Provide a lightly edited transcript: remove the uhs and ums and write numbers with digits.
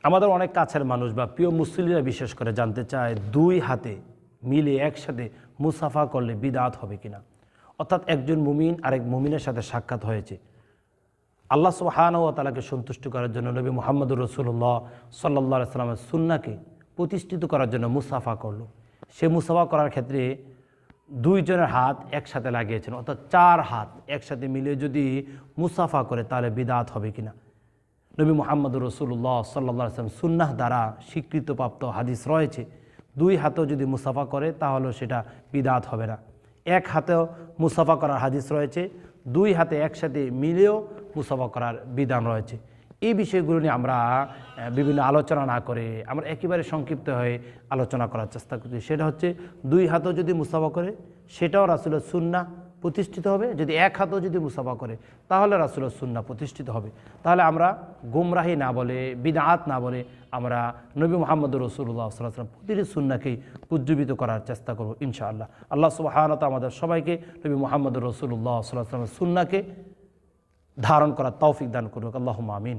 আমাদের অনেক কাছের মানুষ বা প্রিয় মুসলিমরা বিশেষ করে জানতে চায় দুই হাতে মিলে একসাথে মুসাফা করলে বিদআত হবে কিনা। অর্থাৎ একজন মুমিন আরেক মুমিনের সাথে সাক্ষাৎ হয়েছে, আল্লাহ সুবহানাহু ওয়া তাআলাকে সন্তুষ্ট করার জন্য নবী মুহাম্মদুর রাসূলুল্লাহ সাল্লাল্লাহু আলাইহি ওয়াসাল্লামের সুন্নাহকে প্রতিষ্ঠিত করার জন্য মুসাফা করলো। সে মুসাফা করার ক্ষেত্রে দুইজনের হাত একসাথে লাগিয়েছেন, অর্থাৎ চার হাত একসাথে মিলে যদি মুসাফা করে তাহলে বিদআত হবে কিনা। নবী মুহাম্মদুর রাসূলুল্লাহ সাল্লাল্লাহু আলাইহি ওয়াসাল্লাম সুন্নাহ দ্বারা স্বীকৃতপ্রাপ্ত হাদিস রয়েছে, দুই হাতেও যদি মুসাফা করে তাহলে সেটা বিদআত হবে না। এক হাতেও মুসাফা করার হাদিস রয়েছে, দুই হাতে একসাথে মিলেও মুসাফা করার বিধান রয়েছে। এই বিষয়গুলো নিয়ে আমরা বিভিন্ন আলোচনা না করে আমরা একেবারে সংক্ষিপ্ত হয়ে আলোচনা করার চেষ্টা করছি। সেটা হচ্ছে দুই হাতেও যদি মুসাফা করে সেটাও রাসূলের সুন্নাহ প্রতিষ্ঠিত হবে, যদি এক হাতেও যদি মুসাফা করে তাহলে রাসূলের সুন্নাহ প্রতিষ্ঠিত হবে। তাহলে আমরা গুমরাহি না বলে বিদআত না বলে আমরা নবী মুহাম্মদুর রাসূলুল্লাহ সাল্লাল্লাহু আলাইহি ওয়াসাল্লাম প্রতিটি সুন্নাহকেই উজ্জীবিত করার চেষ্টা করব ইনশাআল্লাহ। আল্লাহ সুবহানাহু ওয়া তাআলা আমাদের সবাইকে নবী মুহাম্মদুর রাসূলুল্লাহ সাল্লাল্লাহু আলাইহি ওয়াসাল্লামের সুন্নাহকে ধারণ করার তৌফিক দান করুক। আল্লাহুম্মা আমিন।